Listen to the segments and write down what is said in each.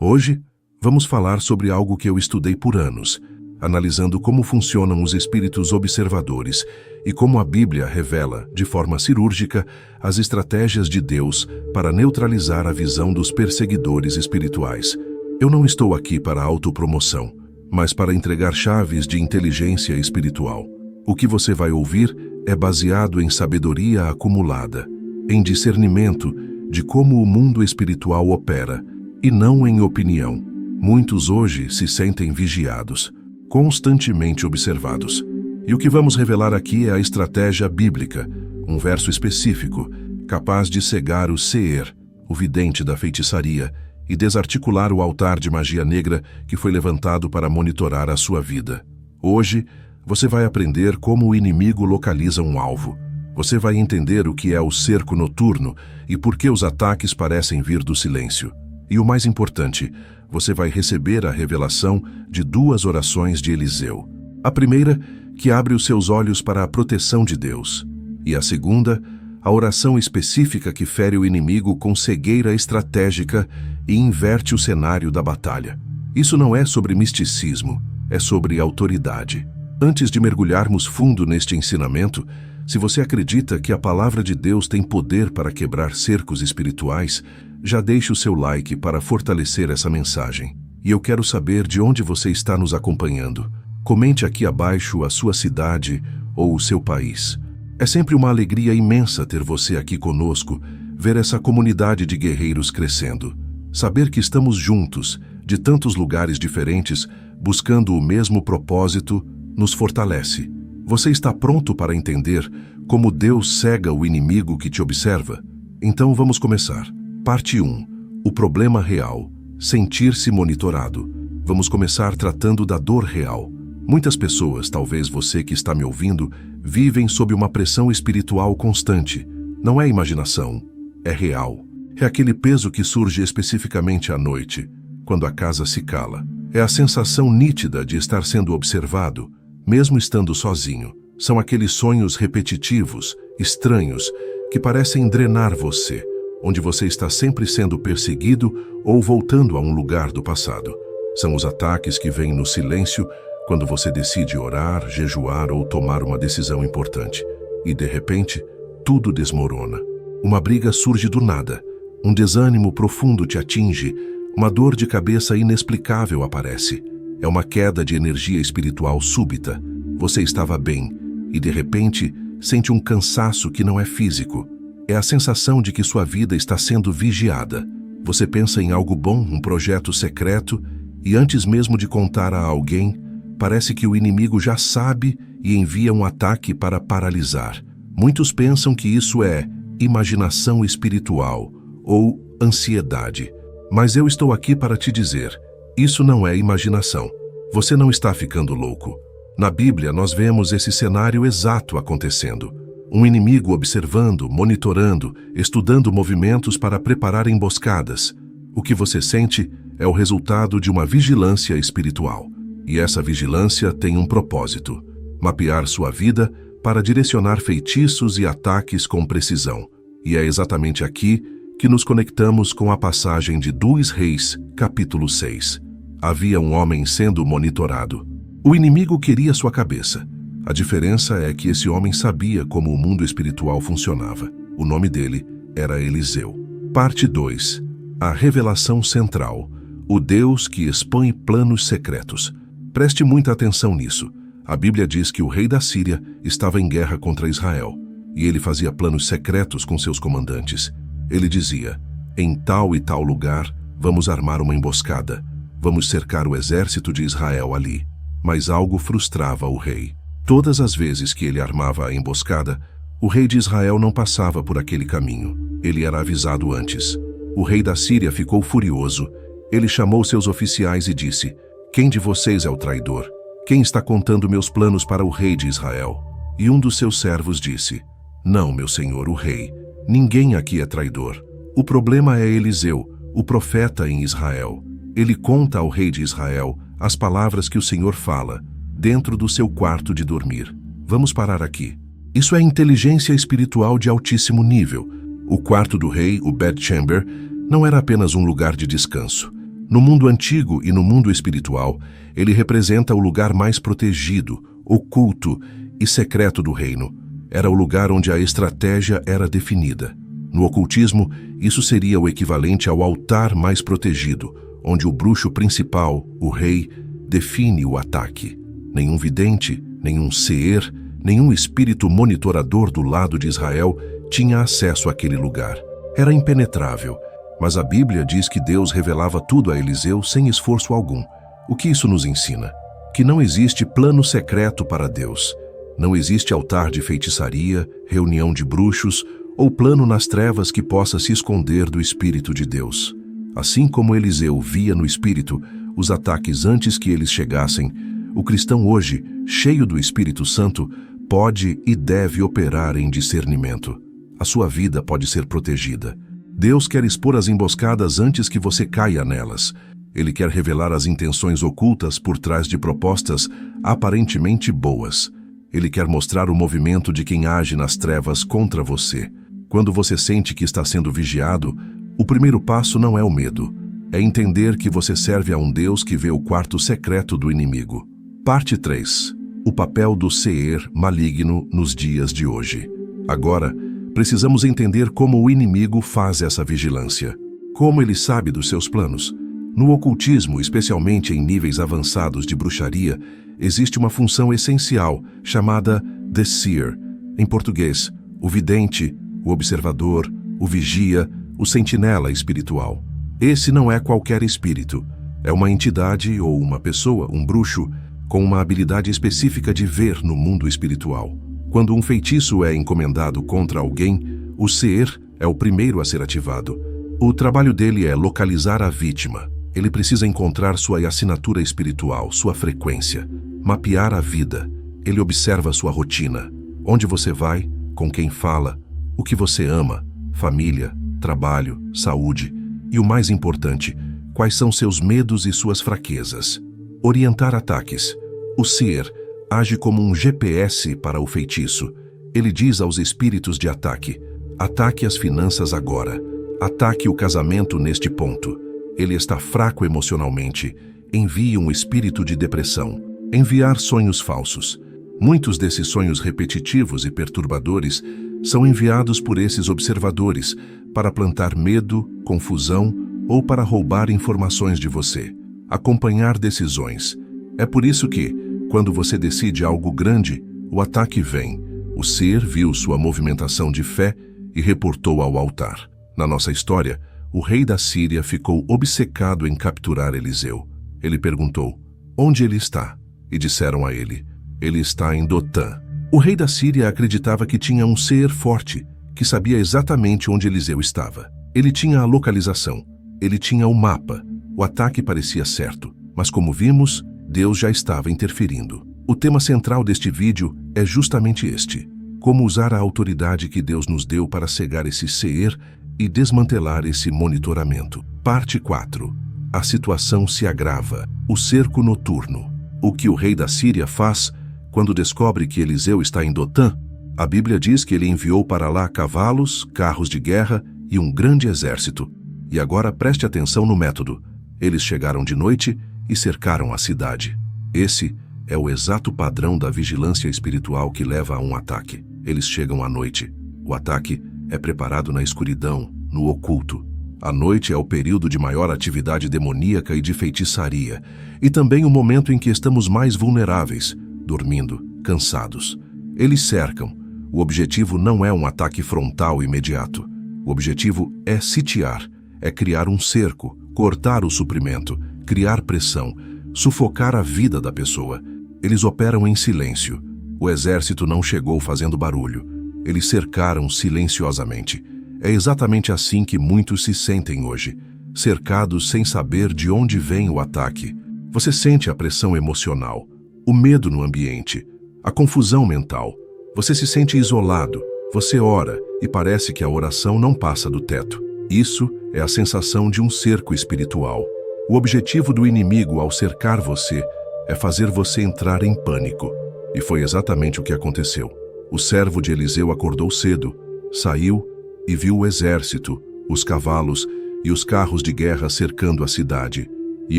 Hoje, vamos falar sobre algo que eu estudei por anos, analisando como funcionam os espíritos observadores e como a Bíblia revela, de forma cirúrgica, as estratégias de Deus para neutralizar a visão dos perseguidores espirituais. Eu não estou aqui para autopromoção, mas para entregar chaves de inteligência espiritual. O que você vai ouvir é baseado em sabedoria acumulada, em discernimento de como o mundo espiritual opera, e não em opinião. Muitos hoje se sentem vigiados, constantemente observados. E o que vamos revelar aqui é a estratégia bíblica, um verso específico, capaz de cegar o seer, o vidente da feitiçaria, e desarticular o altar de magia negra que foi levantado para monitorar a sua vida. Hoje, você vai aprender como o inimigo localiza um alvo. Você vai entender o que é o cerco noturno e por que os ataques parecem vir do silêncio. E o mais importante, você vai receber a revelação de duas orações de Eliseu. A primeira, que abre os seus olhos para a proteção de Deus. E a segunda, a oração específica que fere o inimigo com cegueira estratégica e inverte o cenário da batalha. Isso não é sobre misticismo, é sobre autoridade. Antes de mergulharmos fundo neste ensinamento, se você acredita que a palavra de Deus tem poder para quebrar cercos espirituais, já deixe o seu like para fortalecer essa mensagem. E eu quero saber de onde você está nos acompanhando. Comente aqui abaixo a sua cidade ou o seu país. É sempre uma alegria imensa ter você aqui conosco, ver essa comunidade de guerreiros crescendo. Saber que estamos juntos, de tantos lugares diferentes, buscando o mesmo propósito, nos fortalece. Você está pronto para entender como Deus cega o inimigo que te observa? Então vamos começar. Parte 1. O problema real. Sentir-se monitorado. Vamos começar tratando da dor real. Muitas pessoas, talvez você que está me ouvindo, vivem sob uma pressão espiritual constante. Não é imaginação, é real. É aquele peso que surge especificamente à noite, quando a casa se cala. É a sensação nítida de estar sendo observado, mesmo estando sozinho. São aqueles sonhos repetitivos, estranhos, que parecem drenar você, onde você está sempre sendo perseguido ou voltando a um lugar do passado. São os ataques que vêm no silêncio quando você decide orar, jejuar ou tomar uma decisão importante. E, de repente, tudo desmorona. Uma briga surge do nada. Um desânimo profundo te atinge. Uma dor de cabeça inexplicável aparece. É uma queda de energia espiritual súbita. Você estava bem e, de repente, sente um cansaço que não é físico. É a sensação de que sua vida está sendo vigiada. Você pensa em algo bom, um projeto secreto, e antes mesmo de contar a alguém, parece que o inimigo já sabe e envia um ataque para paralisar. Muitos pensam que isso é imaginação espiritual ou ansiedade. Mas eu estou aqui para te dizer, isso não é imaginação. Você não está ficando louco. Na Bíblia, nós vemos esse cenário exato acontecendo. Um inimigo observando, monitorando, estudando movimentos para preparar emboscadas. O que você sente é o resultado de uma vigilância espiritual. E essa vigilância tem um propósito: mapear sua vida para direcionar feitiços e ataques com precisão. E é exatamente aqui que nos conectamos com a passagem de 2 Reis, capítulo 6. Havia um homem sendo monitorado. O inimigo queria sua cabeça. A diferença é que esse homem sabia como o mundo espiritual funcionava. O nome dele era Eliseu. Parte 2. A revelação central. O Deus que expõe planos secretos. Preste muita atenção nisso. A Bíblia diz que o rei da Síria estava em guerra contra Israel. E ele fazia planos secretos com seus comandantes. Ele dizia: em tal e tal lugar, vamos armar uma emboscada. Vamos cercar o exército de Israel ali. Mas algo frustrava o rei. Todas as vezes que ele armava a emboscada, o rei de Israel não passava por aquele caminho. Ele era avisado antes. O rei da Síria ficou furioso. Ele chamou seus oficiais e disse: quem de vocês é o traidor? Quem está contando meus planos para o rei de Israel? E um dos seus servos disse: não, meu senhor, o rei. Ninguém aqui é traidor. O problema é Eliseu, o profeta em Israel. Ele conta ao rei de Israel as palavras que o Senhor fala, dentro do seu quarto de dormir. Vamos parar aqui. Isso é inteligência espiritual de altíssimo nível. O quarto do rei, o bedchamber, não era apenas um lugar de descanso. No mundo antigo e no mundo espiritual, ele representa o lugar mais protegido, oculto e secreto do reino. Era o lugar onde a estratégia era definida. No ocultismo, isso seria o equivalente ao altar mais protegido, onde o bruxo principal, o rei, define o ataque. Nenhum vidente, nenhum seer, nenhum espírito monitorador do lado de Israel tinha acesso àquele lugar. Era impenetrável, mas a Bíblia diz que Deus revelava tudo a Eliseu sem esforço algum. O que isso nos ensina? Que não existe plano secreto para Deus. Não existe altar de feitiçaria, reunião de bruxos ou plano nas trevas que possa se esconder do Espírito de Deus. Assim como Eliseu via no Espírito os ataques antes que eles chegassem, o cristão hoje, cheio do Espírito Santo, pode e deve operar em discernimento. A sua vida pode ser protegida. Deus quer expor as emboscadas antes que você caia nelas. Ele quer revelar as intenções ocultas por trás de propostas aparentemente boas. Ele quer mostrar o movimento de quem age nas trevas contra você. Quando você sente que está sendo vigiado, o primeiro passo não é o medo. É entender que você serve a um Deus que vê o quarto secreto do inimigo. Parte 3. O papel do seer maligno nos dias de hoje. Agora, precisamos entender como o inimigo faz essa vigilância. Como ele sabe dos seus planos. No ocultismo, especialmente em níveis avançados de bruxaria, existe uma função essencial chamada The Seer. Em português, o vidente, o observador, o vigia, o sentinela espiritual. Esse não é qualquer espírito. É uma entidade ou uma pessoa, um bruxo, com uma habilidade específica de ver no mundo espiritual. Quando um feitiço é encomendado contra alguém, o seer é o primeiro a ser ativado. O trabalho dele é localizar a vítima. Ele precisa encontrar sua assinatura espiritual, sua frequência, mapear a vida. Ele observa sua rotina, onde você vai, com quem fala, o que você ama, família, trabalho, saúde e, o mais importante, quais são seus medos e suas fraquezas. Orientar ataques. O seer age como um GPS para o feitiço. Ele diz aos espíritos de ataque: ataque as finanças agora. Ataque o casamento neste ponto. Ele está fraco emocionalmente. Envie um espírito de depressão. Enviar sonhos falsos. Muitos desses sonhos repetitivos e perturbadores são enviados por esses observadores para plantar medo, confusão ou para roubar informações de você. Acompanhar decisões. É por isso que, quando você decide algo grande, o ataque vem. O ser viu sua movimentação de fé e reportou ao altar. Na nossa história, o rei da Síria ficou obcecado em capturar Eliseu. Ele perguntou: onde ele está? E disseram a ele: ele está em Dotã. O rei da Síria acreditava que tinha um ser forte, que sabia exatamente onde Eliseu estava. Ele tinha a localização, ele tinha o mapa. O ataque parecia certo, mas como vimos, Deus já estava interferindo. O tema central deste vídeo é justamente este: como usar a autoridade que Deus nos deu para cegar esse seer e desmantelar esse monitoramento. Parte 4. A situação se agrava. O cerco noturno. O que o rei da Síria faz quando descobre que Eliseu está em Dotã? A Bíblia diz que ele enviou para lá cavalos, carros de guerra e um grande exército. E agora preste atenção no método. Eles chegaram de noite e cercaram a cidade. Esse é o exato padrão da vigilância espiritual que leva a um ataque. Eles chegam à noite. O ataque é preparado na escuridão, no oculto. A noite é o período de maior atividade demoníaca e de feitiçaria, e também o momento em que estamos mais vulneráveis, dormindo, cansados. Eles cercam. O objetivo não é um ataque frontal imediato. O objetivo é sitiar, é criar um cerco, cortar o suprimento, criar pressão, sufocar a vida da pessoa. Eles operam em silêncio. O exército não chegou fazendo barulho. Eles cercaram silenciosamente. É exatamente assim que muitos se sentem hoje, cercados sem saber de onde vem o ataque. Você sente a pressão emocional, o medo no ambiente, a confusão mental. Você se sente isolado, você ora e parece que a oração não passa do teto. Isso é a sensação de um cerco espiritual. O objetivo do inimigo ao cercar você é fazer você entrar em pânico. E foi exatamente o que aconteceu. O servo de Eliseu acordou cedo, saiu e viu o exército, os cavalos e os carros de guerra cercando a cidade. e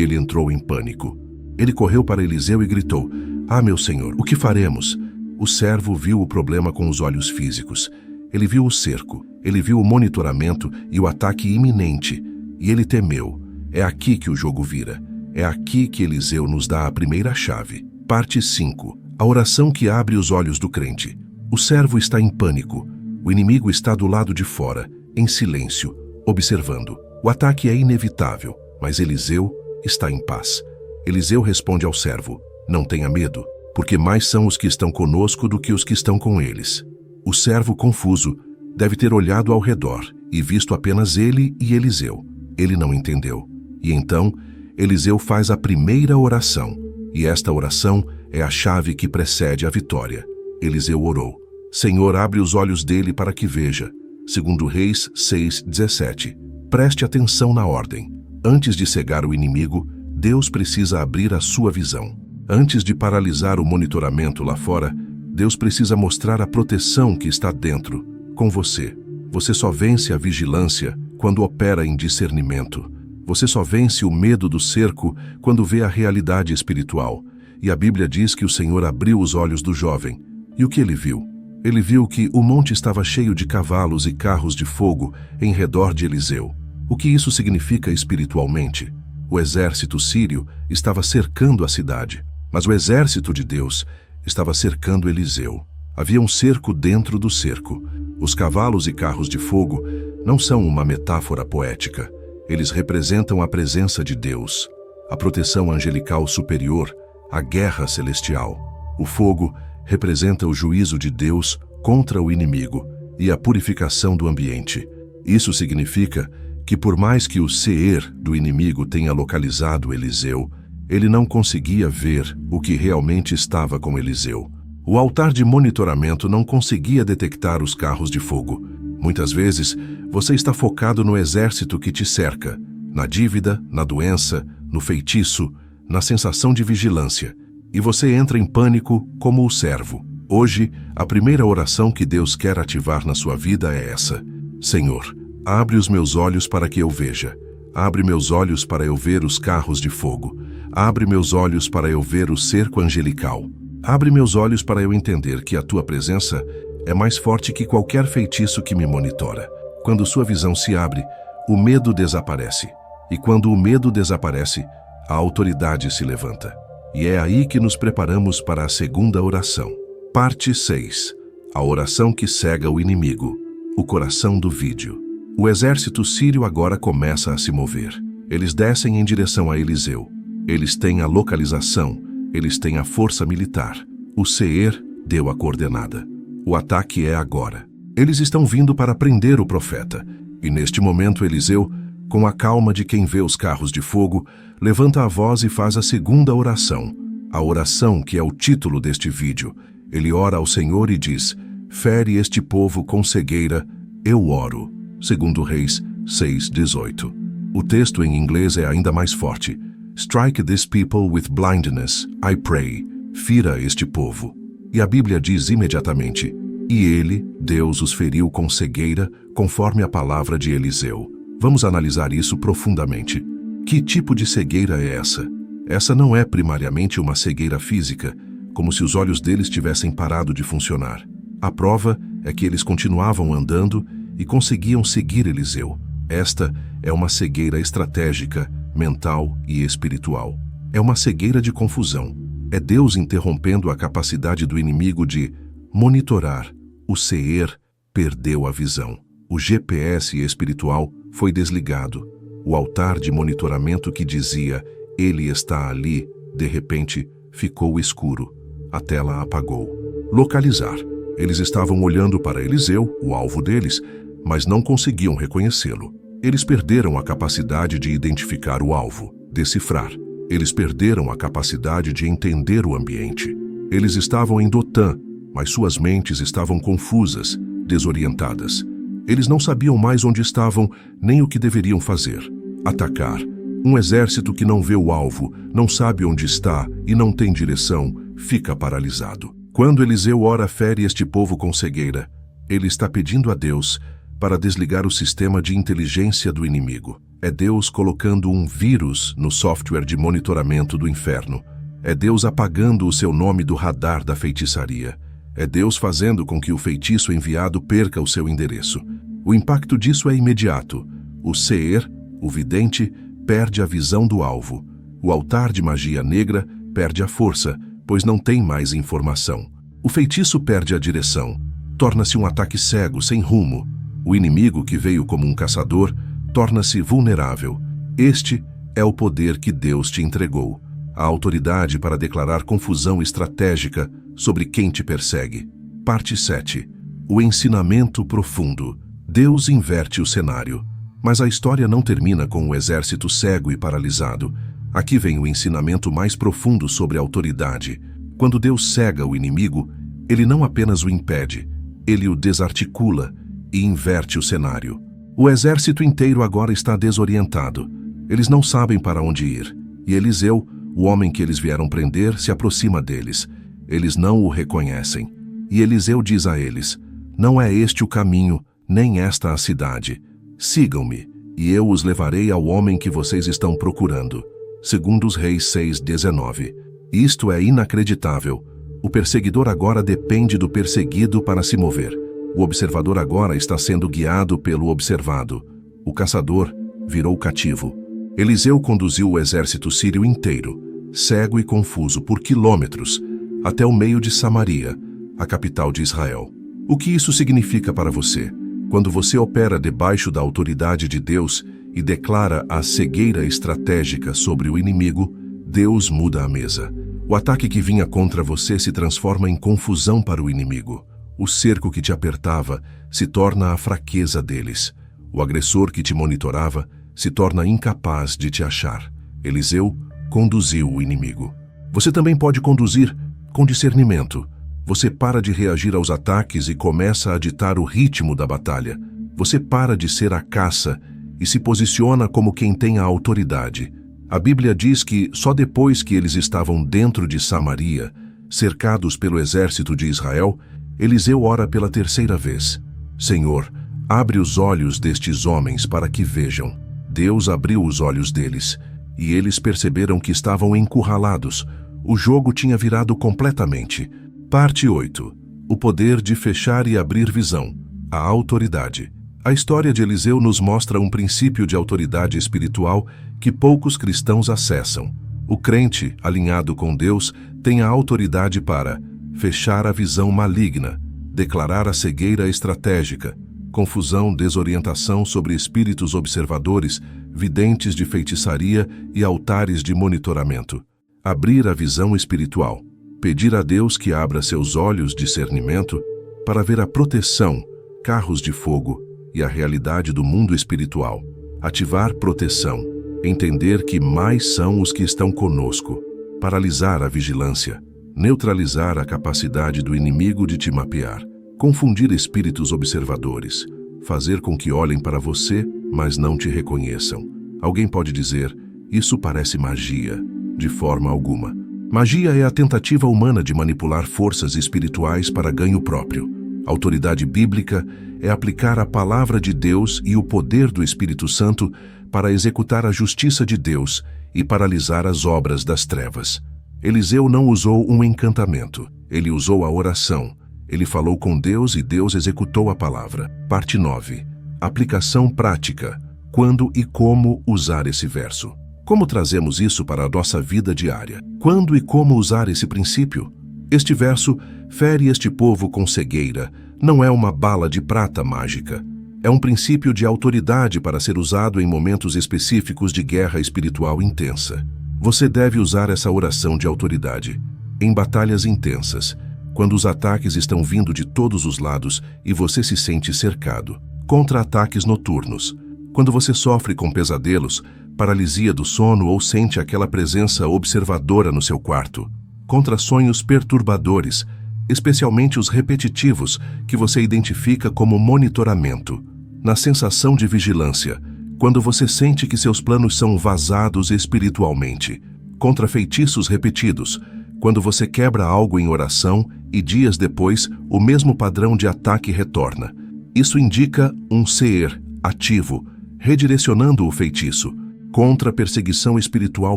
ele entrou em pânico. Ele correu para Eliseu e gritou: "Ah, meu senhor, o que faremos?" O servo viu o problema com os olhos físicos. Ele viu o cerco, ele viu o monitoramento e o ataque iminente, e ele temeu. É aqui que o jogo vira. É aqui que Eliseu nos dá a primeira chave. Parte 5. A oração que abre os olhos do crente. O servo está em pânico. O inimigo está do lado de fora, em silêncio, observando. O ataque é inevitável, mas Eliseu está em paz. Eliseu responde ao servo: "Não tenha medo, porque mais são os que estão conosco do que os que estão com eles." O servo, confuso, deve ter olhado ao redor e visto apenas ele e Eliseu. Ele não entendeu. E então, Eliseu faz a primeira oração, e esta oração é a chave que precede a vitória. Eliseu orou: "Senhor, abre os olhos dele para que veja." 2 Reis 6:17. Preste atenção na ordem. Antes de cegar o inimigo, Deus precisa abrir a sua visão. Antes de paralisar o monitoramento lá fora, Deus precisa mostrar a proteção que está dentro, com você. Você só vence a vigilância quando opera em discernimento. Você só vence o medo do cerco quando vê a realidade espiritual. E a Bíblia diz que o Senhor abriu os olhos do jovem. E o que ele viu? Ele viu que o monte estava cheio de cavalos e carros de fogo em redor de Eliseu. O que isso significa espiritualmente? O exército sírio estava cercando a cidade, mas o exército de Deus estava cercando Eliseu. Havia um cerco dentro do cerco. Os cavalos e carros de fogo não são uma metáfora poética. Eles representam a presença de Deus, a proteção angelical superior, a guerra celestial. O fogo representa o juízo de Deus contra o inimigo e a purificação do ambiente. Isso significa que por mais que o Seir do inimigo tenha localizado Eliseu, ele não conseguia ver o que realmente estava com Eliseu. O altar de monitoramento não conseguia detectar os carros de fogo. Muitas vezes, você está focado no exército que te cerca, na dívida, na doença, no feitiço, na sensação de vigilância, e você entra em pânico como o servo. Hoje, a primeira oração que Deus quer ativar na sua vida é essa: Senhor, abre os meus olhos para que eu veja. Abre meus olhos para eu ver os carros de fogo. Abre meus olhos para eu ver o cerco angelical. Abre meus olhos para eu entender que a tua presença é mais forte que qualquer feitiço que me monitora. Quando sua visão se abre, o medo desaparece. E quando o medo desaparece, a autoridade se levanta. E é aí que nos preparamos para a segunda oração. Parte 6. A oração que cega o inimigo. O coração do vídeo. O exército sírio agora começa a se mover. Eles descem em direção a Eliseu. Eles têm a localização, eles têm a força militar. O Seir deu a coordenada. O ataque é agora. Eles estão vindo para prender o profeta. E neste momento Eliseu, com a calma de quem vê os carros de fogo, levanta a voz e faz a segunda oração. A oração que é o título deste vídeo. Ele ora ao Senhor e diz: "Fere este povo com cegueira, eu oro." 2 Reis 6:18. O texto em inglês é ainda mais forte. "Strike this people with blindness, I pray." Fira este povo. E a Bíblia diz imediatamente: "E ele, Deus, os feriu com cegueira, conforme a palavra de Eliseu." Vamos analisar isso profundamente. Que tipo de cegueira é essa? Essa não é primariamente uma cegueira física, como se os olhos deles tivessem parado de funcionar. A prova é que eles continuavam andando e conseguiam seguir Eliseu. Esta é uma cegueira estratégica, mental e espiritual. É uma cegueira de confusão. É Deus interrompendo a capacidade do inimigo de monitorar. O Seir perdeu a visão. O GPS espiritual foi desligado. O altar de monitoramento que dizia "Ele está ali", de repente, ficou escuro. A tela apagou. Localizar. Eles estavam olhando para Eliseu, o alvo deles, mas não conseguiam reconhecê-lo. Eles perderam a capacidade de identificar o alvo, decifrar. Eles perderam a capacidade de entender o ambiente. Eles estavam em Dotã, mas suas mentes estavam confusas, desorientadas. Eles não sabiam mais onde estavam, nem o que deveriam fazer. Atacar. Um exército que não vê o alvo, não sabe onde está e não tem direção, fica paralisado. Quando Eliseu ora fere este povo com cegueira, ele está pedindo a Deus para desligar o sistema de inteligência do inimigo. É Deus colocando um vírus no software de monitoramento do inferno. É Deus apagando o seu nome do radar da feitiçaria. É Deus fazendo com que o feitiço enviado perca o seu endereço. O impacto disso é imediato. O seer, o vidente, perde a visão do alvo. O altar de magia negra perde a força, pois não tem mais informação. O feitiço perde a direção. Torna-se um ataque cego, sem rumo. O inimigo, que veio como um caçador, torna-se vulnerável. Este é o poder que Deus te entregou. A autoridade para declarar confusão estratégica sobre quem te persegue. Parte 7. O ensinamento profundo. Deus inverte o cenário. Mas a história não termina com o exército cego e paralisado. Aqui vem o ensinamento mais profundo sobre a autoridade. Quando Deus cega o inimigo, ele não apenas o impede, ele o desarticula e inverte o cenário. O exército inteiro agora está desorientado. Eles não sabem para onde ir. E Eliseu, o homem que eles vieram prender, se aproxima deles. Eles não o reconhecem. E Eliseu diz a eles: não é este o caminho, nem esta a cidade. Sigam-me, e eu os levarei ao homem que vocês estão procurando. Segundo os Reis 6:19. Isto é inacreditável. O perseguidor agora depende do perseguido para se mover. O observador agora está sendo guiado pelo observado. O caçador virou cativo. Eliseu conduziu o exército sírio inteiro, cego e confuso por quilômetros, até o meio de Samaria, a capital de Israel. O que isso significa para você? Quando você opera debaixo da autoridade de Deus e declara a cegueira estratégica sobre o inimigo, Deus muda a mesa. O ataque que vinha contra você se transforma em confusão para o inimigo. O cerco que te apertava se torna a fraqueza deles. O agressor que te monitorava se torna incapaz de te achar. Eliseu conduziu o inimigo. Você também pode conduzir com discernimento. Você para de reagir aos ataques e começa a ditar o ritmo da batalha. Você para de ser a caça e se posiciona como quem tem a autoridade. A Bíblia diz que só depois que eles estavam dentro de Samaria, cercados pelo exército de Israel, Eliseu ora pela terceira vez: Senhor, abre os olhos destes homens para que vejam. Deus abriu os olhos deles, e eles perceberam que estavam encurralados. O jogo tinha virado completamente. Parte 8. O poder de fechar e abrir visão. A autoridade. A história de Eliseu nos mostra um princípio de autoridade espiritual que poucos cristãos acessam. O crente, alinhado com Deus, tem a autoridade para fechar a visão maligna, declarar a cegueira estratégica, confusão, desorientação sobre espíritos observadores, videntes de feitiçaria e altares de monitoramento. Abrir a visão espiritual. Pedir a Deus que abra seus olhos de discernimento para ver a proteção, carros de fogo e a realidade do mundo espiritual. Ativar proteção. Entender que mais são os que estão conosco. Paralisar a vigilância. Neutralizar a capacidade do inimigo de te mapear. Confundir espíritos observadores. Fazer com que olhem para você, mas não te reconheçam. Alguém pode dizer: isso parece magia. De forma alguma. Magia é a tentativa humana de manipular forças espirituais para ganho próprio. Autoridade bíblica é aplicar a palavra de Deus e o poder do Espírito Santo para executar a justiça de Deus e paralisar as obras das trevas. Eliseu não usou um encantamento, ele usou a oração. Ele falou com Deus e Deus executou a palavra. Parte 9. Aplicação prática. Quando e como usar esse verso? Como trazemos isso para a nossa vida diária? Quando e como usar esse princípio? Este verso fere este povo com cegueira. Não é uma bala de prata mágica. É um princípio de autoridade para ser usado em momentos específicos de guerra espiritual intensa. Você deve usar essa oração de autoridade em batalhas intensas, quando os ataques estão vindo de todos os lados e você se sente cercado. Contra-ataques noturnos. Quando você sofre com pesadelos, paralisia do sono ou sente aquela presença observadora no seu quarto. Contra sonhos perturbadores, especialmente os repetitivos, que você identifica como monitoramento. Na sensação de vigilância, quando você sente que seus planos são vazados espiritualmente. Contra feitiços repetidos, quando você quebra algo em oração e dias depois o mesmo padrão de ataque retorna. Isso indica um ser ativo, redirecionando o feitiço contra a perseguição espiritual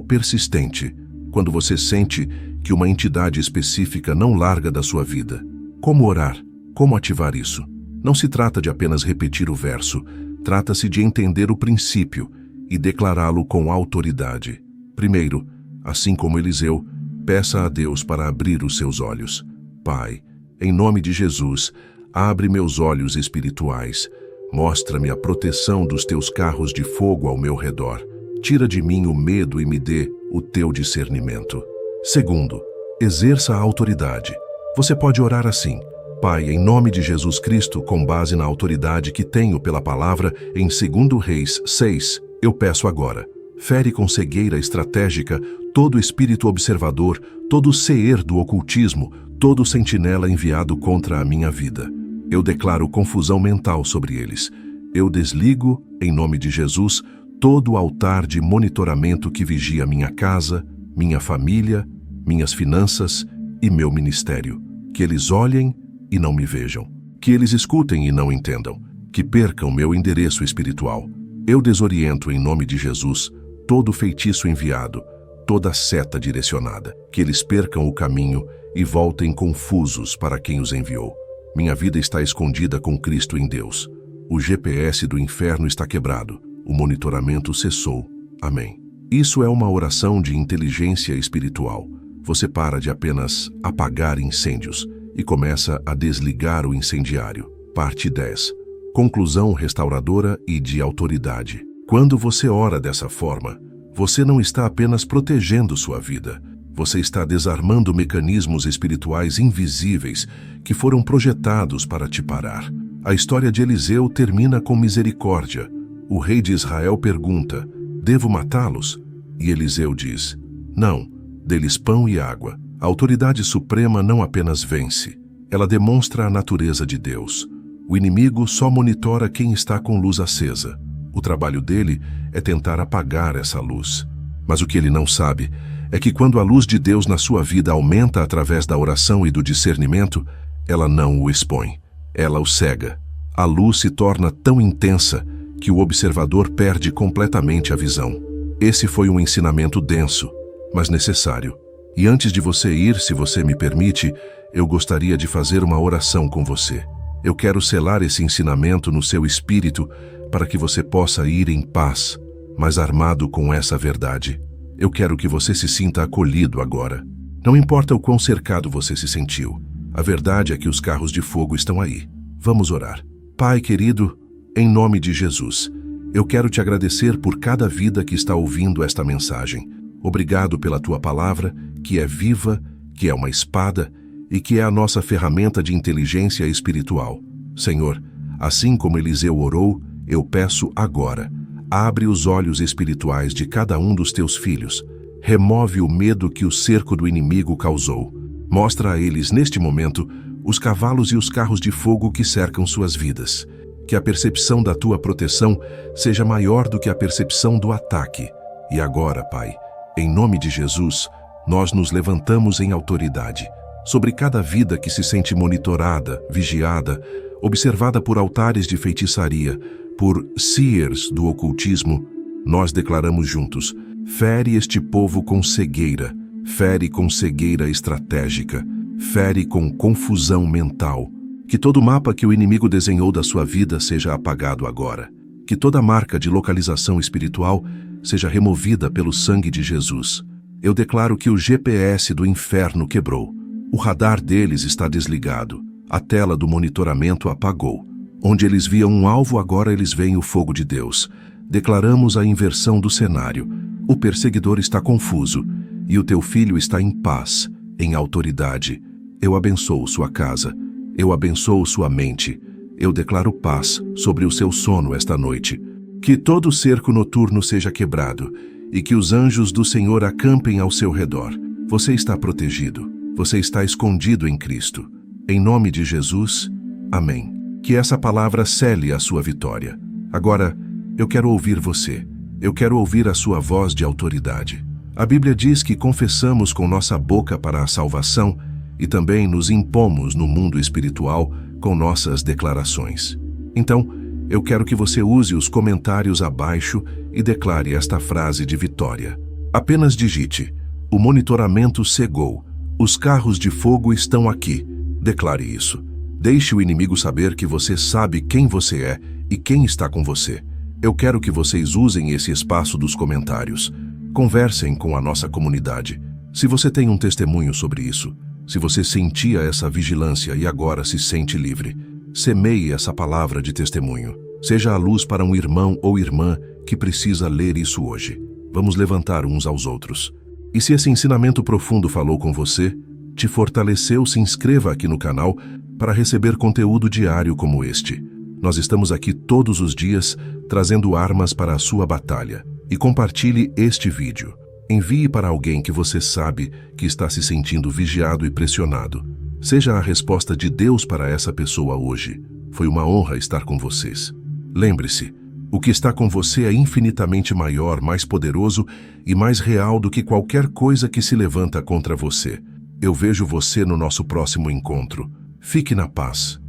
persistente, quando você sente que uma entidade específica não larga da sua vida. Como orar? Como ativar isso? Não se trata de apenas repetir o verso, trata-se de entender o princípio e declará-lo com autoridade. Primeiro, assim como Eliseu, peça a Deus para abrir os seus olhos. Pai, em nome de Jesus, abre meus olhos espirituais. Mostra-me a proteção dos teus carros de fogo ao meu redor. Tira de mim o medo e me dê o teu discernimento. Segundo, exerça a autoridade. Você pode orar assim: Pai, em nome de Jesus Cristo, com base na autoridade que tenho pela palavra em 2 Reis 6, eu peço agora: fere com cegueira estratégica todo espírito observador, todo seer do ocultismo, todo sentinela enviado contra a minha vida. Eu declaro confusão mental sobre eles. Eu desligo, em nome de Jesus, todo o altar de monitoramento que vigia minha casa, minha família, minhas finanças e meu ministério. Que eles olhem e não me vejam. Que eles escutem e não entendam. Que percam meu endereço espiritual. Eu desoriento, em nome de Jesus, todo feitiço enviado, toda seta direcionada. Que eles percam o caminho e voltem confusos para quem os enviou. Minha vida está escondida com Cristo em Deus. O GPS do inferno está quebrado. O monitoramento cessou. Amém. Isso é uma oração de inteligência espiritual. Você para de apenas apagar incêndios e começa a desligar o incendiário. Parte 10. Conclusão restauradora e de autoridade. Quando você ora dessa forma, você não está apenas protegendo sua vida. Você está desarmando mecanismos espirituais invisíveis que foram projetados para te parar. A história de Eliseu termina com misericórdia. O rei de Israel pergunta: devo matá-los? E Eliseu diz: não, dê-lhes pão e água. A autoridade suprema não apenas vence, ela demonstra a natureza de Deus. O inimigo só monitora quem está com luz acesa. O trabalho dele é tentar apagar essa luz. Mas o que ele não sabe é que quando a luz de Deus na sua vida aumenta através da oração e do discernimento, ela não o expõe, ela o cega. A luz se torna tão intensa que o observador perde completamente a visão. Esse foi um ensinamento denso, mas necessário. E antes de você ir, se você me permite, eu gostaria de fazer uma oração com você. Eu quero selar esse ensinamento no seu espírito para que você possa ir em paz, mas armado com essa verdade. Eu quero que você se sinta acolhido agora. Não importa o quão cercado você se sentiu. A verdade é que os carros de fogo estão aí. Vamos orar. Pai querido, em nome de Jesus, eu quero te agradecer por cada vida que está ouvindo esta mensagem. Obrigado pela tua palavra, que é viva, que é uma espada e que é a nossa ferramenta de inteligência espiritual. Senhor, assim como Eliseu orou, eu peço agora: abre os olhos espirituais de cada um dos teus filhos. Remove o medo que o cerco do inimigo causou. Mostra a eles, neste momento, os cavalos e os carros de fogo que cercam suas vidas. Que a percepção da tua proteção seja maior do que a percepção do ataque. E agora, Pai, em nome de Jesus, nós nos levantamos em autoridade. Sobre cada vida que se sente monitorada, vigiada, observada por altares de feitiçaria, por seers do ocultismo, nós declaramos juntos: fere este povo com cegueira, fere com cegueira estratégica, fere com confusão mental. Que todo mapa que o inimigo desenhou da sua vida seja apagado agora. Que toda marca de localização espiritual seja removida pelo sangue de Jesus. Eu declaro que o GPS do inferno quebrou. O radar deles está desligado. A tela do monitoramento apagou. Onde eles viam um alvo, agora eles veem o fogo de Deus. Declaramos a inversão do cenário. O perseguidor está confuso e o teu filho está em paz, em autoridade. Eu abençoo sua casa. Eu abençoo sua mente. Eu declaro paz sobre o seu sono esta noite. Que todo cerco noturno seja quebrado e que os anjos do Senhor acampem ao seu redor. Você está protegido. Você está escondido em Cristo. Em nome de Jesus, amém. Que essa palavra cele a sua vitória. Agora, eu quero ouvir você. Eu quero ouvir a sua voz de autoridade. A Bíblia diz que confessamos com nossa boca para a salvação e também nos impomos no mundo espiritual com nossas declarações. Então, Eu quero que você use os comentários abaixo e declare esta frase de vitória. Apenas digite: o monitoramento cegou. Os carros de fogo estão aqui. Declare isso. Deixe o inimigo saber que você sabe quem você é e quem está com você. Eu quero que vocês usem esse espaço dos comentários. Conversem com a nossa comunidade. Se você tem um testemunho sobre isso, se você sentia essa vigilância e agora se sente livre, semeie essa palavra de testemunho. Seja a luz para um irmão ou irmã que precisa ler isso hoje. Vamos levantar uns aos outros. E se esse ensinamento profundo falou com você, te fortaleceu, se inscreva aqui no canal para receber conteúdo diário como este. Nós estamos aqui todos os dias trazendo armas para a sua batalha. E compartilhe este vídeo. Envie para alguém que você sabe que está se sentindo vigiado e pressionado. Seja a resposta de Deus para essa pessoa hoje. Foi uma honra estar com vocês. Lembre-se, o que está com você é infinitamente maior, mais poderoso e mais real do que qualquer coisa que se levanta contra você. Eu vejo você no nosso próximo encontro. Fique na paz.